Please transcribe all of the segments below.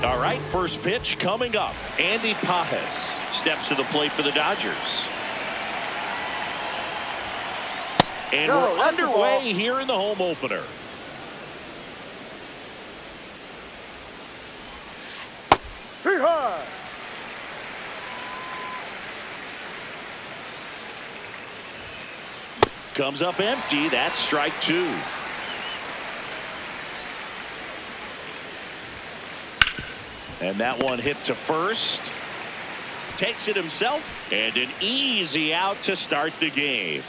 All right, first pitch coming up. Andy Pages steps to the plate for the Dodgers. And we're underway here in the home opener. Comes up empty. That's strike two. And that one hit to first. Takes it himself. And an easy out to start the game.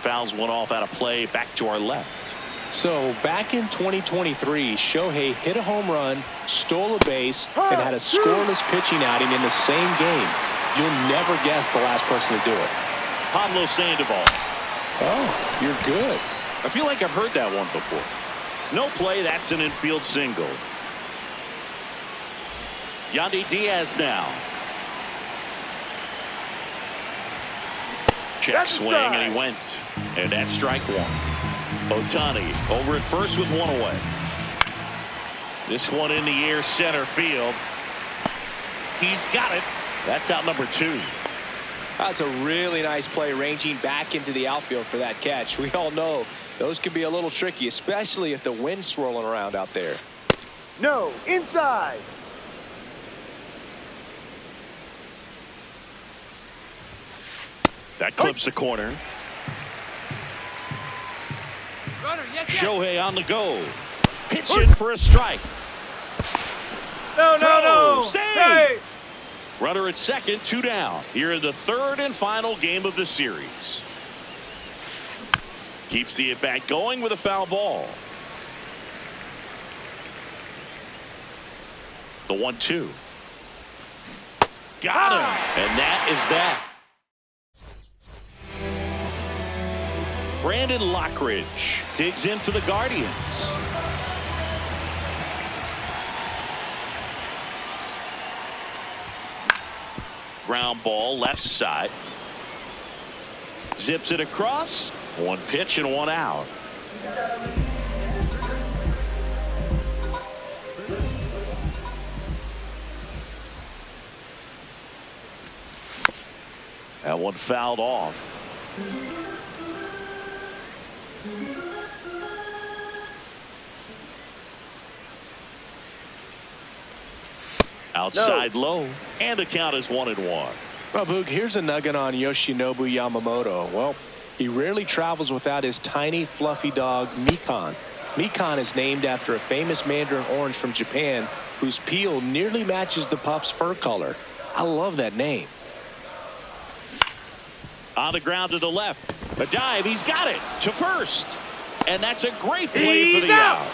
Fouls one off out of play. Back to our left. So back in 2023, Shohei hit a home run, stole a base, and had a scoreless pitching outing in the same game. You'll never guess the last person to do it. Pablo Sandoval. Oh, you're good. I feel like I've heard that one before. No play. That's an infield single. Yandy Diaz now. Check swing, and he went. And that's strike one. Ohtani over at first with one away. This one in the air, center field. He's got it. That's out number two. That's a really nice play, ranging back into the outfield for that catch. We all know those can be a little tricky, especially if the wind's swirling around out there. No, inside. That clips the corner. Runner, yes, yes. Shohei on the go. Pitching for a strike. No. Save. Hey. Runner at second, two down. Here in the third and final game of the series. Keeps the at-bat going with a foul ball. The 1-2. Got him. And that is that. Brandon Lockridge digs in for the Guardians. Ground ball left side. Zips it across. One pitch and one out. That one fouled off. Outside low, and the count is 1-1. Well, Boog, here's a nugget on Yoshinobu Yamamoto. Well, he rarely travels without his tiny, fluffy dog, Mikan. Mikan is named after a famous mandarin orange from Japan whose peel nearly matches the pup's fur color. I love that name. On the ground to the left. A dive. He's got it to first. And that's a great play for the out.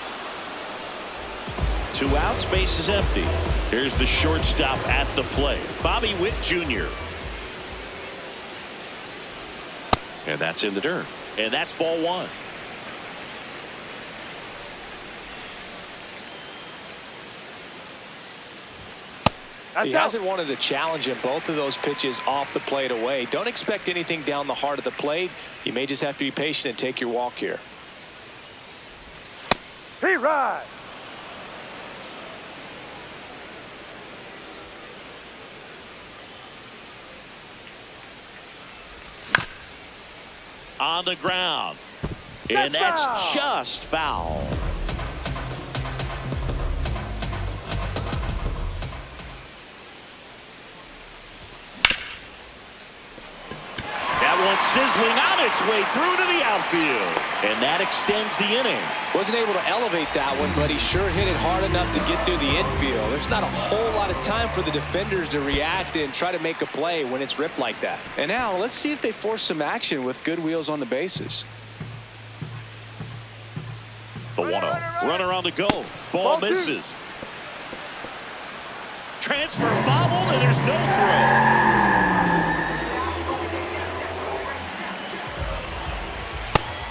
2 outs. Base is empty. Here's the shortstop at the plate, Bobby Witt Jr. And that's in the dirt. And that's ball one. He hasn't wanted a challenge in both of those pitches off the plate away. Don't expect anything down the heart of the plate. You may just have to be patient and take your walk here. Hey, right. On the ground. And that's just foul. That one sizzling on its way through to the outfield. And that extends the inning. Wasn't able to elevate that one, but he sure hit it hard enough to get through the infield. There's not a whole lot of time for the defenders to react and try to make a play when it's ripped like that. And now let's see if they force some action with good wheels on the bases. The 1-0. Runner on the go. Ball misses. Transfer bobbled, and there's no throw.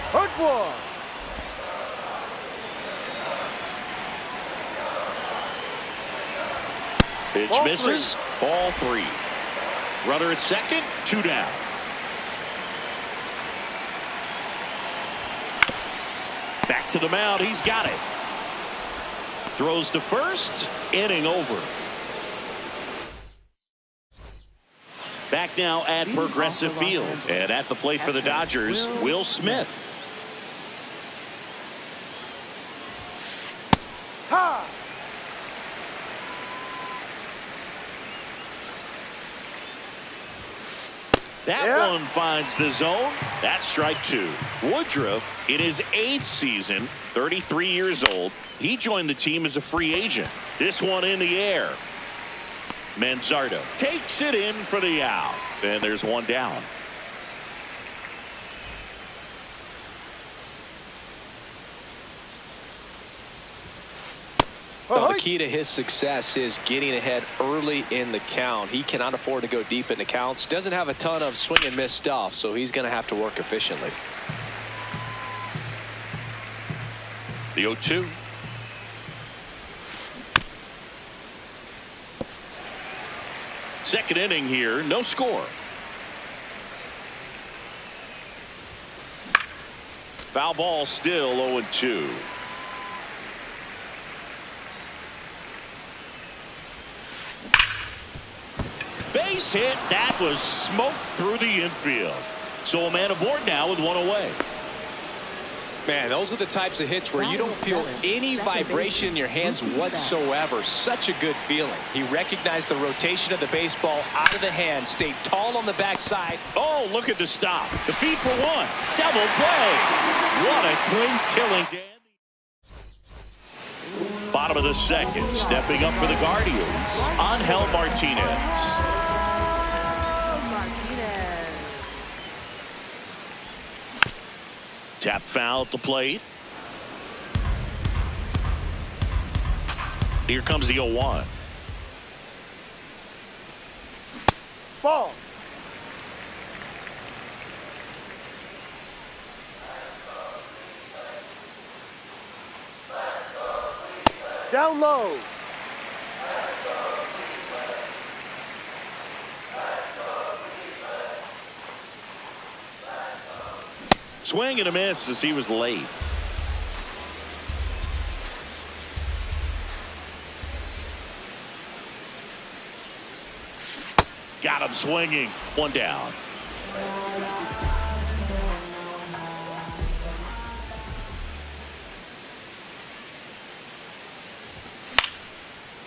Hurt one. Pitch Ball misses. Ball three. Runner at second. 2 down. Back to the mound. He's got it. Throws to first. Inning over. Back now at Progressive Field. And at the plate for the Dodgers, Will Smith. Ha! That one finds the zone. That's strike two. Woodruff, in his 8th season, 33 years old, he joined the team as a free agent. This one in the air. Manzardo takes it in for the out. And there's one down. Well, the key to his success is getting ahead early in the count. He cannot afford to go deep in the counts. Doesn't have a ton of swing and miss stuff, so he's going to have to work efficiently. The 0-2. Second inning here, no score. Foul ball, still 0-2. Base hit. That was smoked through the infield. So a man aboard now with one away. Man, those are the types of hits where you don't feel any vibration in your hands whatsoever. Such a good feeling. He recognized the rotation of the baseball out of the hand, stayed tall on the backside. Oh, look at the stop. The feed for one. Double play. What a clean killing, Dan. Bottom of the second. Stepping up for the Guardians, Angel Martinez. Tap foul at the plate. Here comes the 0-1. Ball. Down low. Swing and a miss as he was late. Got him swinging. One down.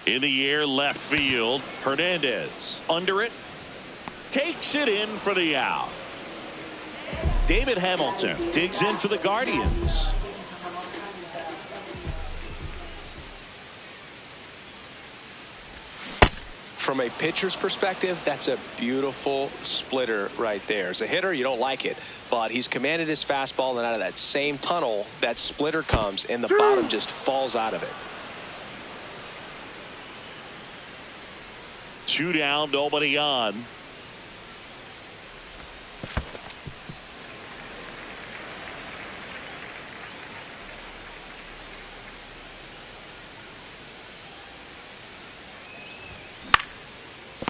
In the air, left field. Hernandez under it. Takes it in for the out. David Hamilton digs in for the Guardians. From a pitcher's perspective, that's a beautiful splitter right there. As a hitter, you don't like it, but he's commanded his fastball, and out of that same tunnel, that splitter comes, and the bottom just falls out of it. 2 down, nobody on.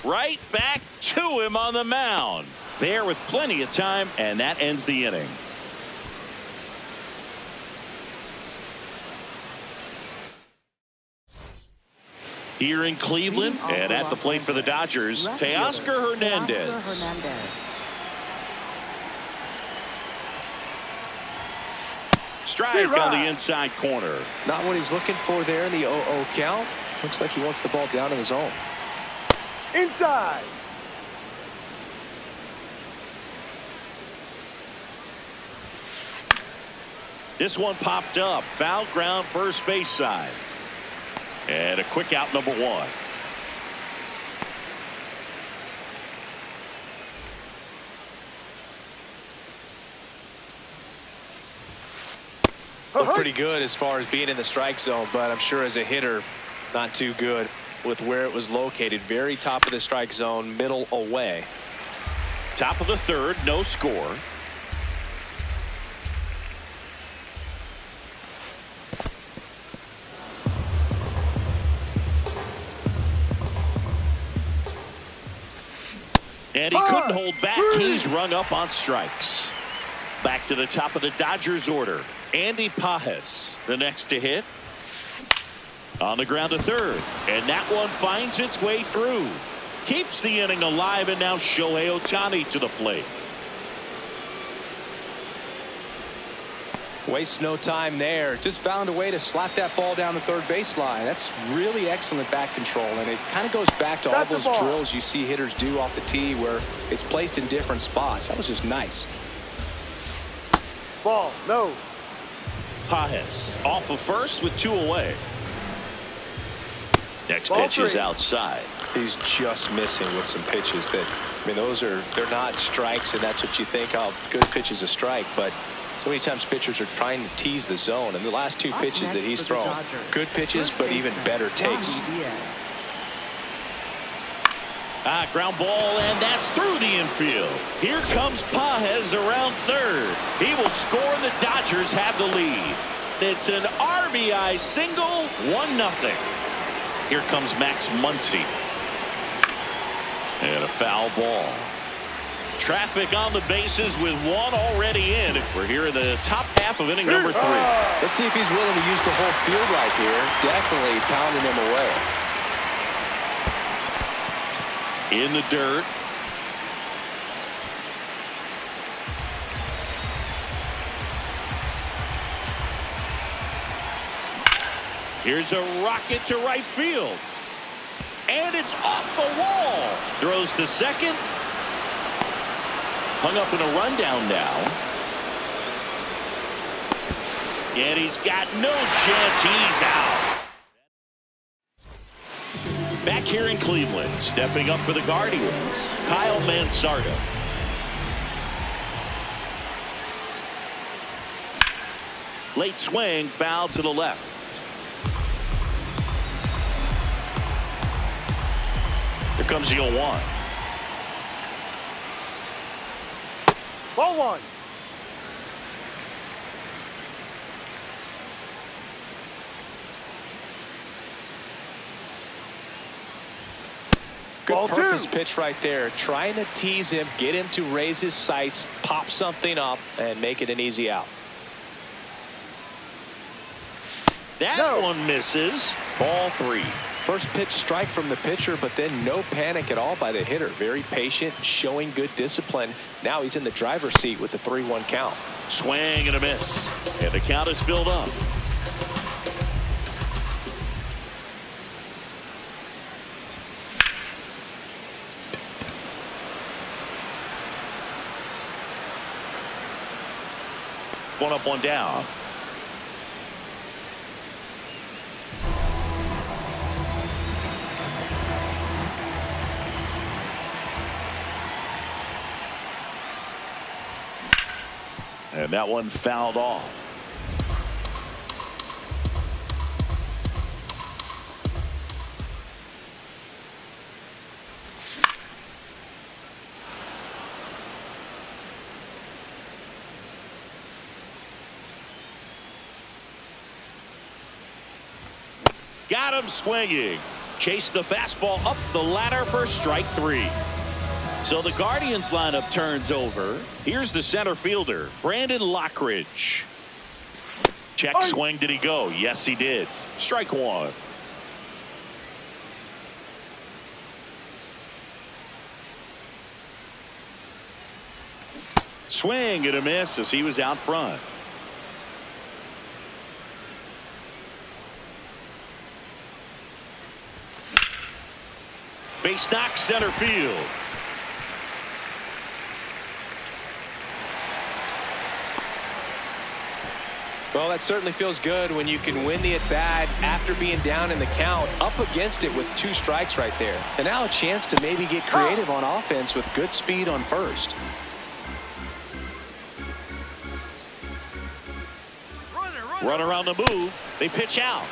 Right back to him on the mound. There with plenty of time, and that ends the inning. Here in Cleveland, and at the plate for the Dodgers, Teoscar Hernandez. Strike on the inside corner. Not what he's looking for there in the 0-0 count. Looks like he wants the ball down in the zone. Inside. This one popped up. Foul ground, first base side. And a quick out, number 1. Looked pretty good as far as being in the strike zone, but I'm sure as a hitter, not too good with where it was located. Very top of the strike zone, middle away. Top of the third, no score. And he couldn't hold back. He's rung up on strikes. Back to the top of the Dodgers order. Andy Pages, the next to hit. On the ground to third. And that one finds its way through. Keeps the inning alive, and now Shohei Ohtani to the plate. Wastes no time there. Just found a way to slap that ball down the third baseline. That's really excellent bat control, and it kind of goes back to all those drills you see hitters do off the tee where it's placed in different spots. That was just nice. Ball, no. Pages off of first with 2 away. Next Ball pitch is 3. outside. He's just missing with some pitches that, I mean, they're not strikes, and that's what you think, oh, good pitch is a strike, but so many times pitchers are trying to tease the zone, and the last 2 pitches that he's thrown, good pitches, but even better takes. Ground ball, and that's through the infield. Here comes Pages around third. He will score, and the Dodgers have the lead. It's an RBI single, 1-0. Here comes Max Muncy. And a foul ball. Traffic on the bases with 1 already in. We're here in the top half of inning number 3. Let's see if he's willing to use the whole field right here. Definitely pounding him away. In the dirt. Here's a rocket to right field. And it's off the wall. Throws to second. Hung up in a rundown now. And he's got no chance. He's out. Back here in Cleveland, stepping up for the Guardians, Kyle Manzardo. Late swing, foul to the left. Here comes the 0-1. Ball 1. Good Ball purpose 2. pitch right there. Trying to tease him, get him to raise his sights, pop something up, and make it an easy out. That one misses. Ball 3. First pitch strike from the pitcher, but then no panic at all by the hitter. Very patient, showing good discipline. Now he's in the driver's seat with the 3-1 count. Swing and a miss. And the count is filled up. One up, one down. And that one fouled off. Got him swinging. Chased the fastball up the ladder for strike 3. So the Guardians lineup turns over. Here's the center fielder, Brandon Lockridge. Check swing. Did he go? Yes, he did. Strike 1. Swing and a miss as he was out front. Base knock, center field. Well, that certainly feels good when you can win the at-bat after being down in the count, up against it with 2 strikes right there. And now a chance to maybe get creative on offense with good speed on first. Runner on the move. They pitch out.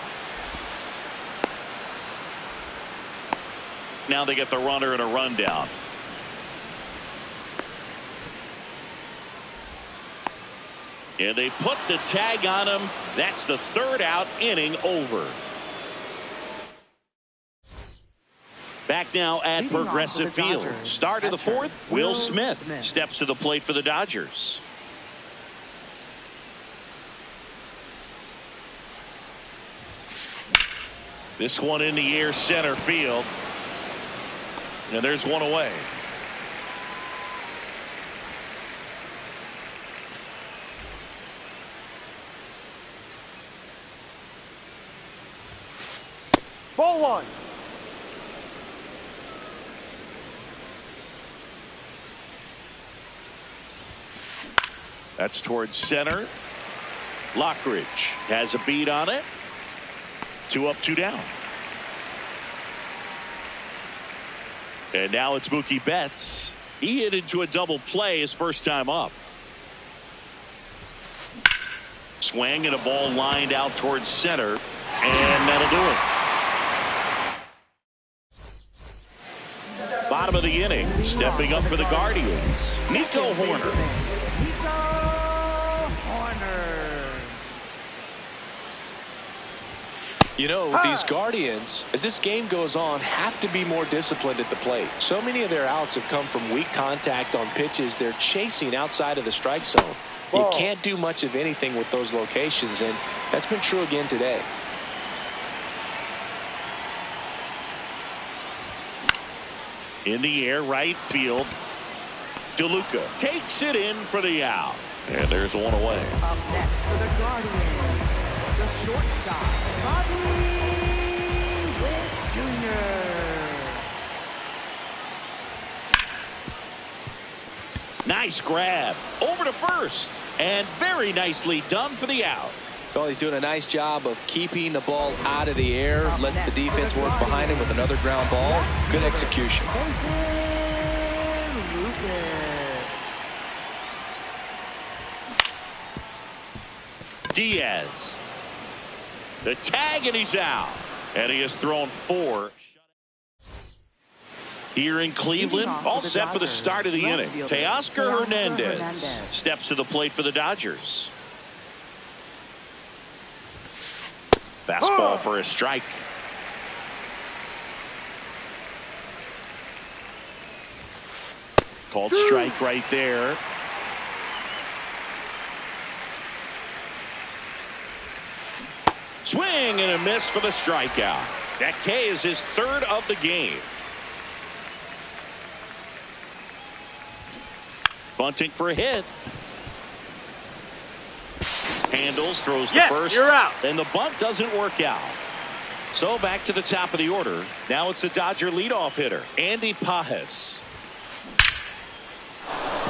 Now they get the runner in a rundown. And they put the tag on him. That's the 3rd out, inning over. Back now at Progressive Field. Start of the 4th, Will Smith steps to the plate for the Dodgers. This one in the air, center field. And there's one away. Ball one. That's towards center. Lockridge has a beat on it. 2 up, 2 down. And now it's Mookie Betts. He hit into a double play his first time up. Swing and a ball lined out towards center. And that'll do it. Bottom of the inning. Stepping up for the Guardians. Nico Hoerner. You know, these Guardians, as this game goes on, have to be more disciplined at the plate. So many of their outs have come from weak contact on pitches they're chasing outside of the strike zone. You can't do much of anything with those locations, and that's been true again today. In the air, right field. DeLuca takes it in for the out. And there's one away. Up next for the Guardians, the shortstop, Bobby Witt Jr. Nice grab over to first, and very nicely done for the out. Well, he's doing a nice job of keeping the ball out of the air, lets the defense work behind him with another ground ball. Good execution. Diaz. The tag, and he's out. And he has thrown 4. Here in Cleveland, all set for the start of the inning. Teoscar Hernandez steps to the plate for the Dodgers. Fastball for a strike. Called strike right there. Swing and a miss for the strikeout. That K is his 3rd of the game. Bunting for a hit. Handles, throws the first. You're out. And the bunt doesn't work out. So back to the top of the order. Now it's the Dodger leadoff hitter, Andy Pages.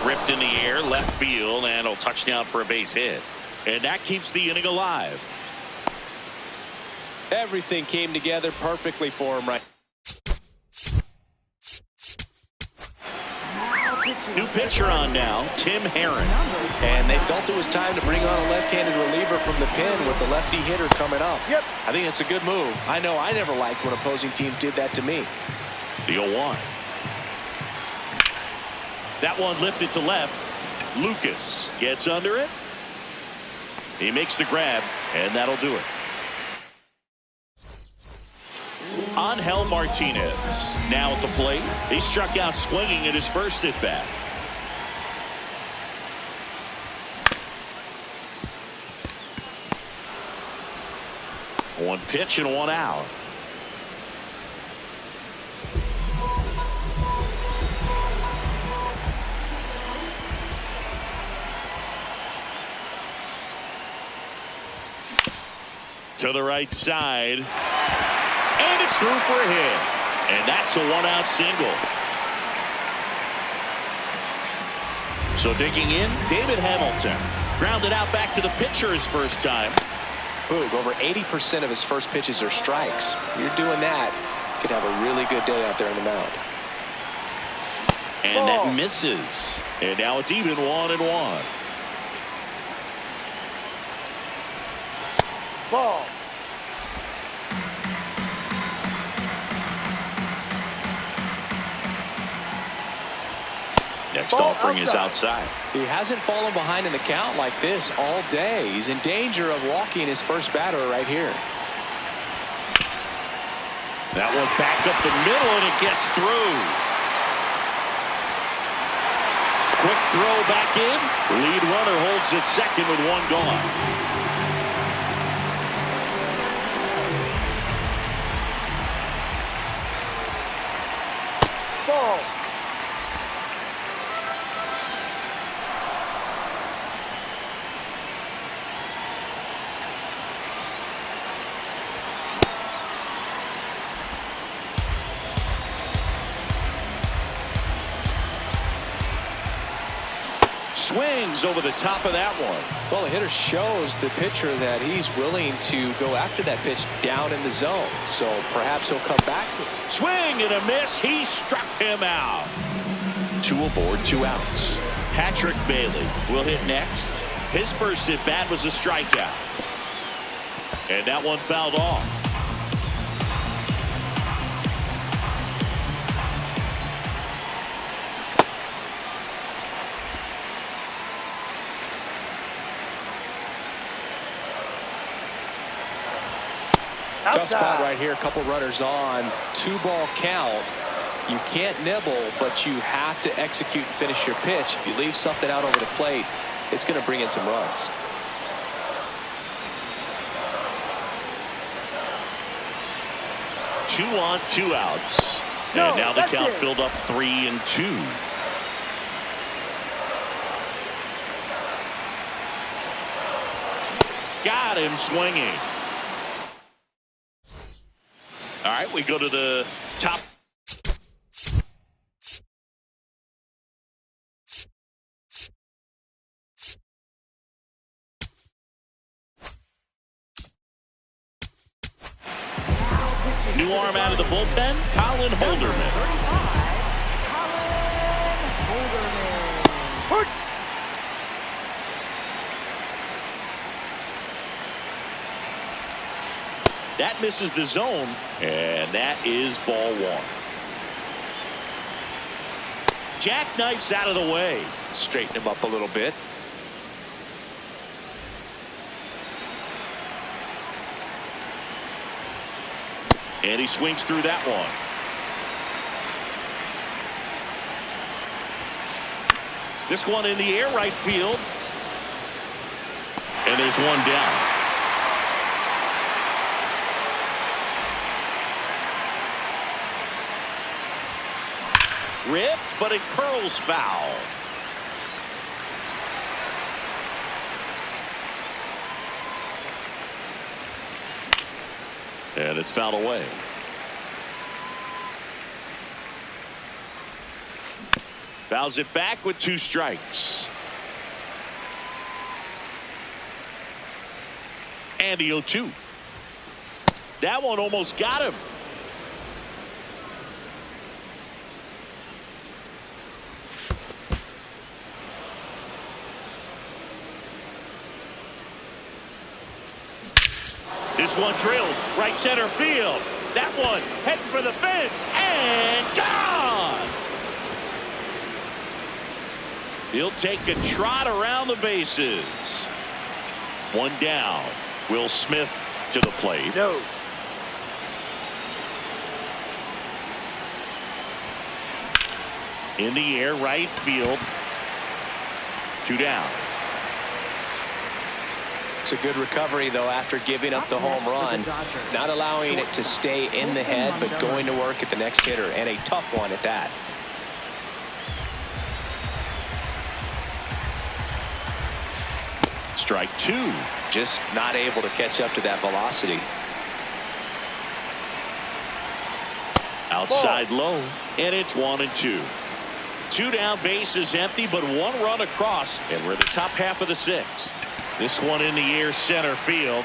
Ripped in the air, left field, and a touchdown for a base hit. And that keeps the inning alive. Everything came together perfectly for him right. New pitcher on now, Tim Herron. And they felt it was time to bring on a left-handed reliever from the pen with the lefty hitter coming up. Yep. I think it's a good move. I know I never liked when opposing teams did that to me. The 0-1. That one lifted to left. Lucas gets under it. He makes the grab, and that'll do it. Angel Martinez now at the plate. He struck out swinging at his first at bat. One pitch and 1 out. To the right side. And it's through for a hit. And that's a 1-out single. So digging in, David Hamilton. Grounded out back to the pitcher his first time. Boog, over 80% of his first pitches are strikes. You're doing that, you could have a really good day out there on the mound. And that misses. And now it's even 1-1. Ball. Next offering is outside. He hasn't fallen behind in the count like this all day. He's in danger of walking his first batter right here. That one back up the middle, and it gets through. Quick throw back in. Lead runner holds at second with 1 gone. swings over the top of that one. Well, the hitter shows the pitcher that he's willing to go after that pitch down in the zone. So perhaps he'll come back to it. Swing and a miss. He struck him out. 2 aboard, 2 outs. Patrick Bailey will hit next. His first at bat was a strikeout. And that one fouled off. Tough spot right here. A couple runners on. 2-ball count. You can't nibble, but you have to execute and finish your pitch. If you leave something out over the plate, it's going to bring in some runs. Two on, 2 outs. No, and now the that's count it. filled up 3-2. Got him swinging. All right, we go to the top. New arm out of the bullpen, Colin Holderman. 35, Colin Holderman. That misses the zone, and that is ball 1. Jackknifes out of the way. Straighten him up a little bit. And he swings through that one. This one in the air, right field. And there's one down. Ripped, but it curls foul. And it's fouled away. Fouls it back with 2 strikes. And the 0-2. That one almost got him. This one drilled right center field. That one heading for the fence and gone. He'll take a trot around the bases. One down. Will Smith to the plate. No. In the air, right field. 2 down. It's a good recovery, though, after giving up the home run. Not allowing it to stay in the head, but going to work at the next hitter, and a tough one at that. Strike 2. Just not able to catch up to that velocity. Outside low, and it's 1-2. 2 down, bases empty, but 1 run across, and we're in the top half of the 6th. This one in the air, center field.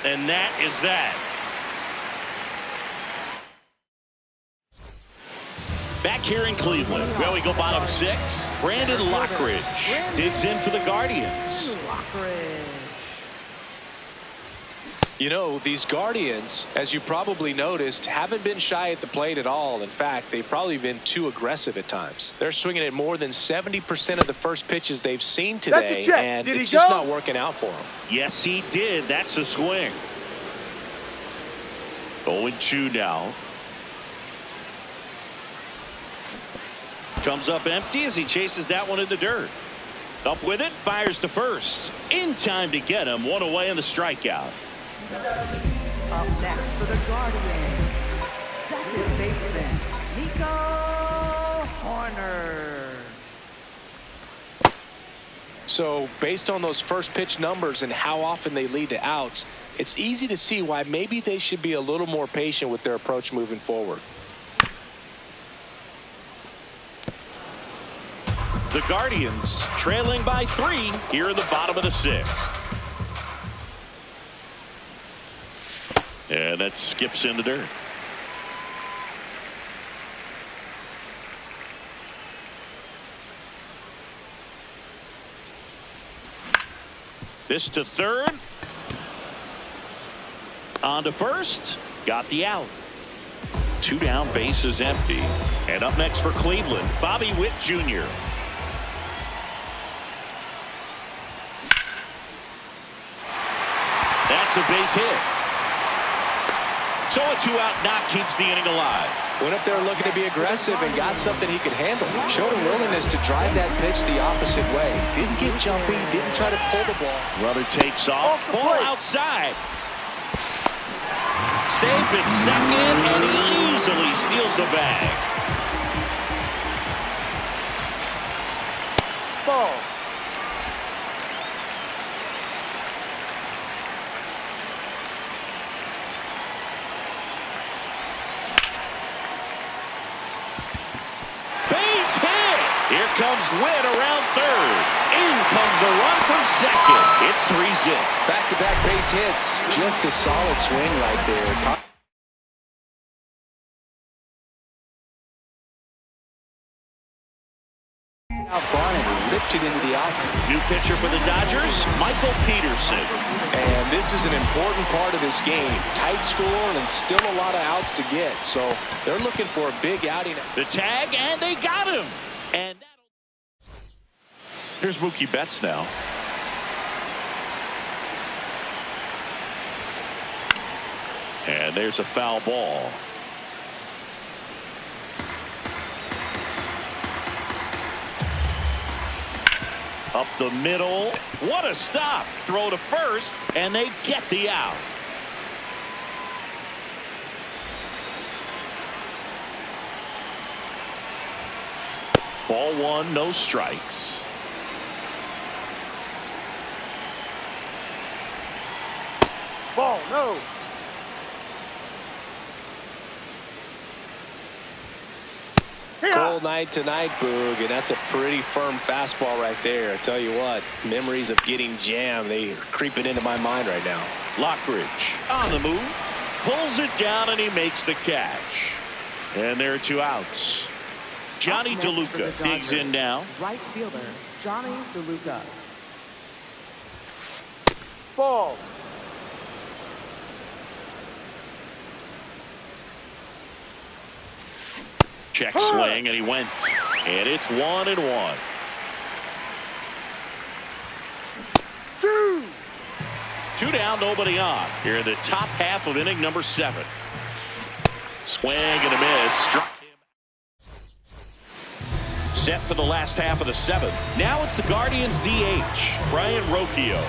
And that is that. Back here in Cleveland, where we go bottom 6. Brandon Lockridge digs in for the Guardians. Lockridge. You know, these Guardians, as you probably noticed, haven't been shy at the plate at all. In fact, they've probably been too aggressive at times. They're swinging at more than 70% of the first pitches they've seen today, and it's just not working out for them. Yes, he did. That's a swing. 0-2 now. Comes up empty as he chases that one in the dirt. Up with it, fires to first. In time to get him. 1 away in the strikeout. Up next for the Guardians, second baseman, Nico Horner. So based on those first pitch numbers and how often they lead to outs, it's easy to see why maybe they should be a little more patient with their approach moving forward. The Guardians trailing by 3 here in the bottom of the 6th. And that skips in the dirt. This to third. On to first. Got the out. 2 down, base is empty. And up next for Cleveland, Bobby Witt Jr. That's a base hit. So a 2-out knock keeps the inning alive. Went up there looking to be aggressive and got something he could handle. Showed a willingness to drive that pitch the opposite way. Didn't get jumpy, didn't try to pull the ball. Runner takes off. Ball outside. Safe at second, and he easily steals the bag. Ball. Base hit. Here comes Witt around third. In comes the run from second. It's 3-zip. Back-to-back base hits. Just a solid swing right there. Out front and ripped it into the outfield. New pitcher for the Dodgers, Michael Peterson. And this is an important part of this game. Tight score and still a lot of outs to get. So they're looking for a big outing. The tag, and they got him. And here's Mookie Betts now. And there's a foul ball. Up the middle. What a stop. Throw to first, and they get the out. Ball 1, no strikes. Ball, no. Cold night tonight, Boog, and that's a pretty firm fastball right there. I tell you what, memories of getting jammed, they are creeping into my mind right now. Lockridge on the move, pulls it down, and he makes the catch. And there are 2 outs. Johnny DeLuca digs in now. Right fielder, Johnny DeLuca. Ball. Check swing, and he went. And it's 1-1. 2 down, nobody on. Here in the top half of inning number 7. Swing and a miss. Struck him. Set for the last half of the 7th. Now it's the Guardians DH, Brian Rocchio.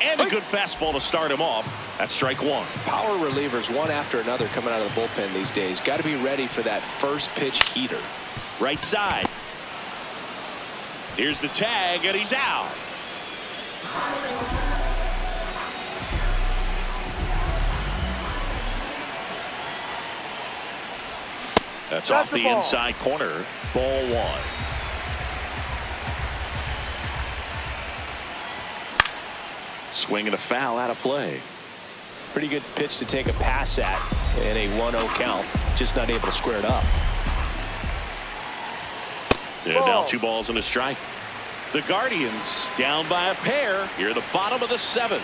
And a good fastball to start him off. That's strike 1. Power relievers one after another coming out of the bullpen these days. Got to be ready for that first pitch heater. Right side. Here's the tag, and he's out. That's off the inside corner. Ball 1. Swing and a foul out of play. Pretty good pitch to take a pass at in a 1-0 count. Just not able to square it up. And now 2 balls and a strike. The Guardians down by a pair here at the bottom of the 7th.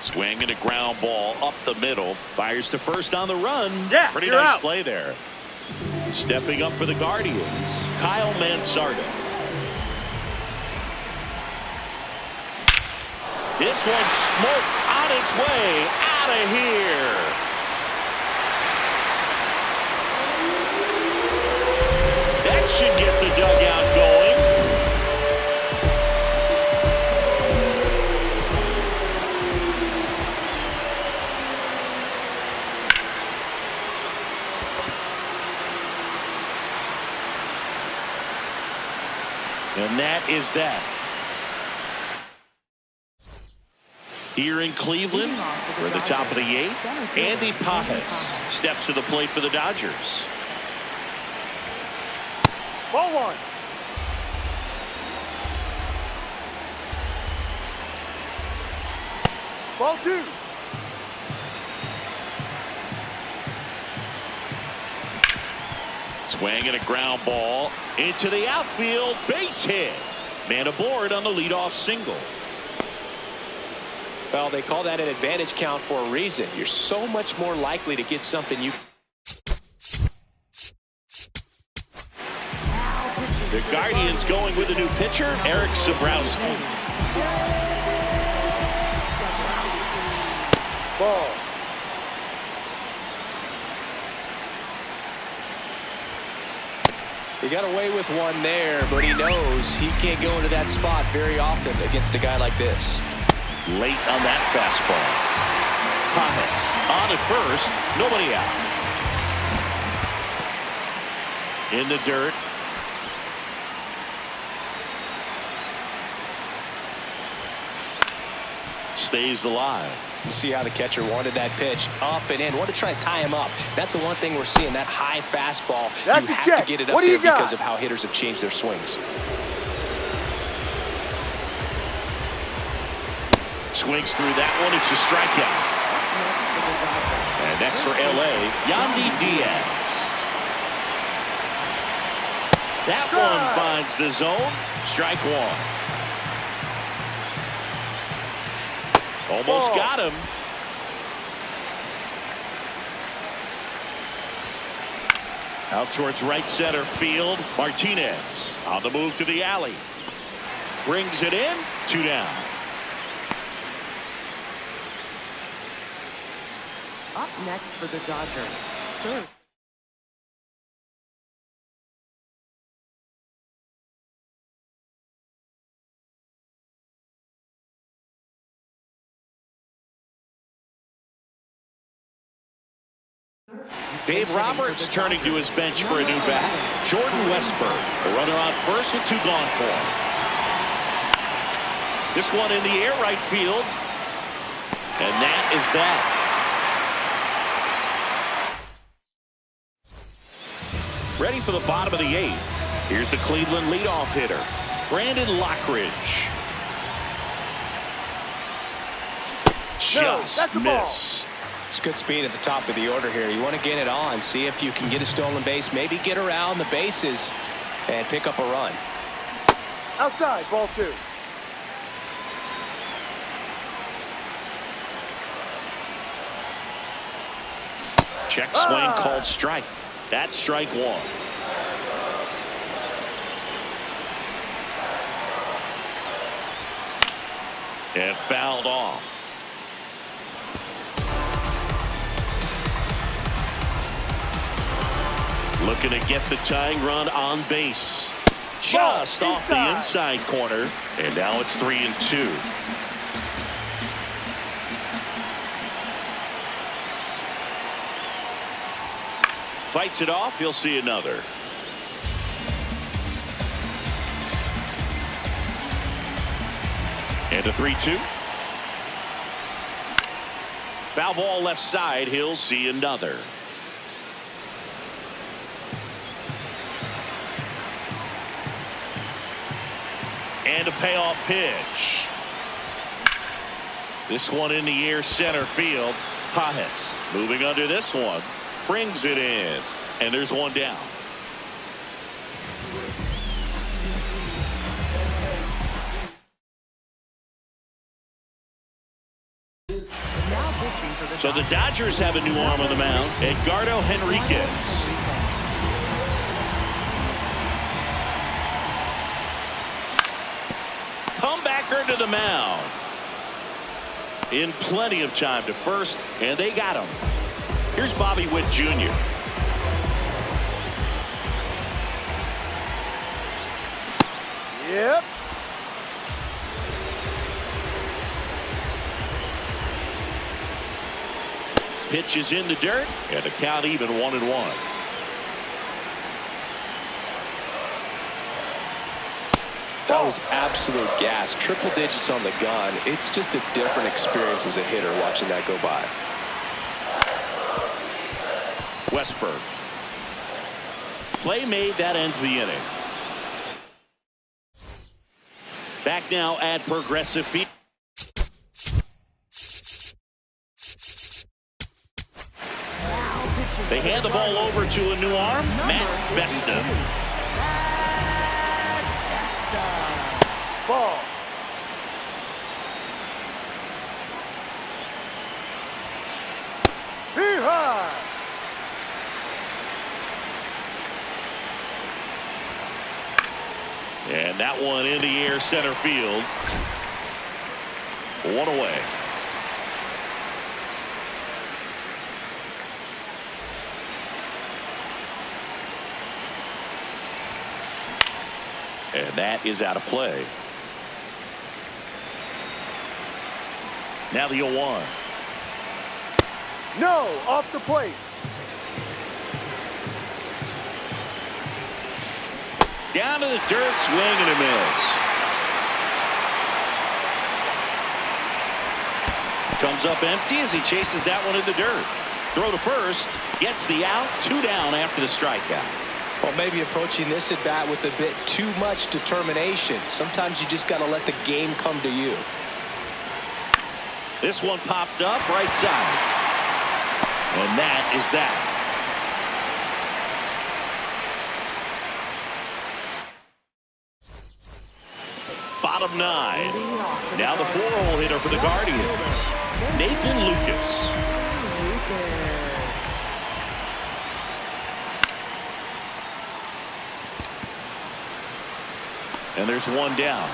Swing and a ground ball up the middle. Fires to first on the run. Yeah, pretty you're nice out. play there. Stepping up for the Guardians, Kyle Mansardo. This one's smoked on its way out of here. That should get the dugout going. And that is that. Here in Cleveland, we're at the top of the 8th. Andy Pages steps to the plate for the Dodgers. Ball 1. Ball 2. Swing and a ground ball into the outfield. Base hit. Man aboard on the leadoff single. Well, they call that an advantage count for a reason. You're so much more likely to get something you... The Guardians going with a new pitcher, Eric Sabrowski. Ball. He got away with one there, but he knows he can't go into that spot very often against a guy like this. Late on that fastball. Pages on at first, nobody out. In the dirt. Stays alive. See how the catcher wanted that pitch up and in. Want to try to tie him up. That's the one thing we're seeing, that high fastball. That's you have check. to get it up What do there you got? because of how hitters have changed their swings. Swings through that one. It's a strikeout. And next for L.A., Yandy Diaz. That one finds the zone. Strike 1. Almost Ball. got him. Out towards right center field. Martinez on the move to the alley. Brings it in. 2 down. Up next for the Dodgers, third. Dave Roberts turning to his bench for a new bat. Jordan Westburg, a runner on first with 2 gone for him. This one in the air, right field. And that is that. Ready for the bottom of the 8th. Here's the Cleveland leadoff hitter, Brandon Lockridge. Just that's a ball. missed. It's good speed at the top of the order here. You want to get it on, see if you can get a stolen base, maybe get around the bases and pick up a run. Outside. Ball 2. Check swing called strike. That's strike 1. And fouled off. Looking to get the tying run on base. Just Ball off the inside corner. And now it's 3-2. Fights it off. He'll see another. And a 3-2. Foul ball left side. He'll see another. And a payoff pitch. This one in the air, center field. Pages moving under this one. Brings it in. And there's one down. So the Dodgers have a new arm on the mound, Edgardo Henriquez. Comebacker to the mound. In plenty of time to first, and they got him. Here's Bobby Witt Jr. Yep. Pitch is in the dirt, and the count even 1-1. That was absolute gas. Triple digits on the gun. It's just a different experience as a hitter watching that go by. Westburg. Play made. That ends the inning. Back now at Progressive Field. They hand the ball over to a new arm, Matt Vesta. Ball. Hee-haw! And that one in the air, center field. One away. And that is out of play. Now the 0-1. No, off the plate. Down to the dirt, swing and a miss. Comes up empty as he chases that one in the dirt. Throw to first, gets the out, 2 down after the strikeout. Well, maybe approaching this at bat with a bit too much determination. Sometimes you just got to let the game come to you. This one popped up right side. And that is that. Bottom 9. Now the 4-hole hitter for the Guardians, Nathan Lucas. And there's one down.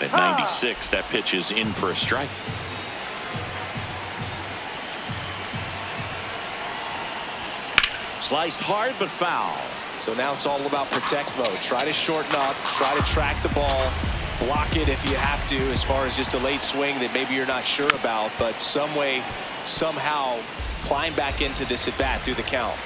At 96, that pitch is in for a strike. Sliced hard but foul. So now it's all about protect mode. Try to shorten up, try to track the ball, block it if you have to, as far as just a late swing that maybe you're not sure about, but some way, somehow climb back into this at bat through the count.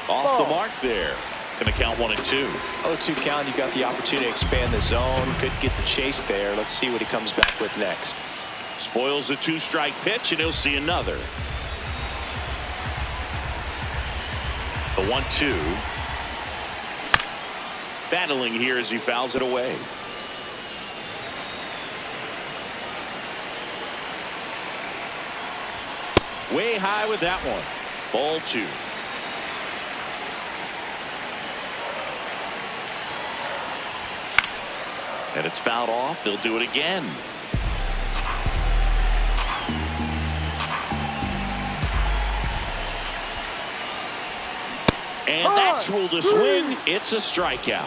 Off the mark there. Gonna count 1 and 2. 0-2 count. You got the opportunity to expand the zone. Could get the chase there. Let's see what he comes back with next. Spoils a 2-strike pitch, and he'll see another. The 1-2. Battling here as he fouls it away. Way high with that one. Ball 2. And it's fouled off. They'll do it again. And that's ruled a swing. It's a strikeout.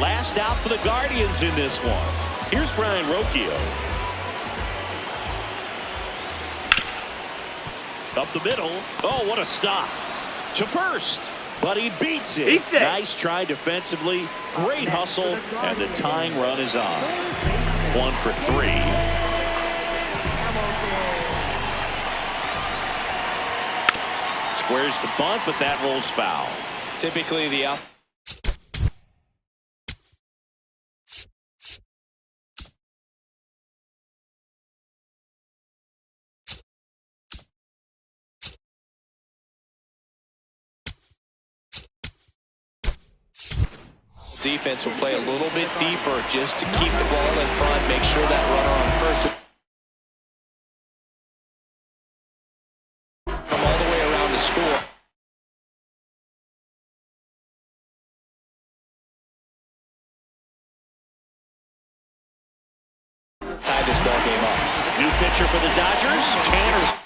Last out for the Guardians in this one. Here's Brian Rocchio. Up the middle. Oh, what a stop. To first. But he beats it. Nice try defensively. Great hustle. And the tying run is on. 1 for 3. Squares the bunt, but that rolls foul. Typically the out. Defense will play a little bit deeper just to keep the ball in front, make sure that runner on first. Come all the way around to score. Tie this ball game up. New pitcher for the Dodgers, Tanner.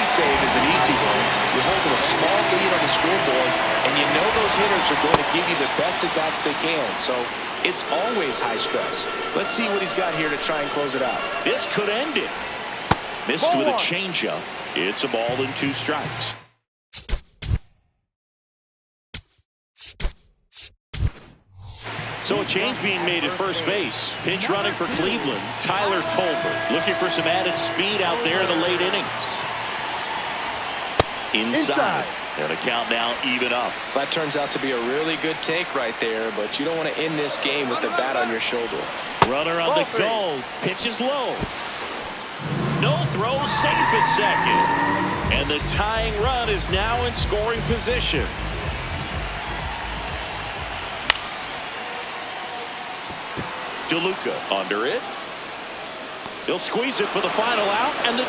Save is an easy one. You're holding a small lead on the scoreboard, and you know those hitters are going to give you the best at bats they can. So it's always high stress. Let's see what he's got here to try and close it out. This could end it. Missed with a changeup. It's a ball and 2 strikes. So a change being made at first base. Pinch running for Cleveland, Tyler Tolbert, looking for some added speed out there in the late innings. Inside. And the count now even up. That turns out to be a really good take right there, but you don't want to end this game with the bat on your shoulder. Runner on the go. Pitch is low. No throw, safe at second. And the tying run is now in scoring position. DeLuca under it. He'll squeeze it for the final out, and the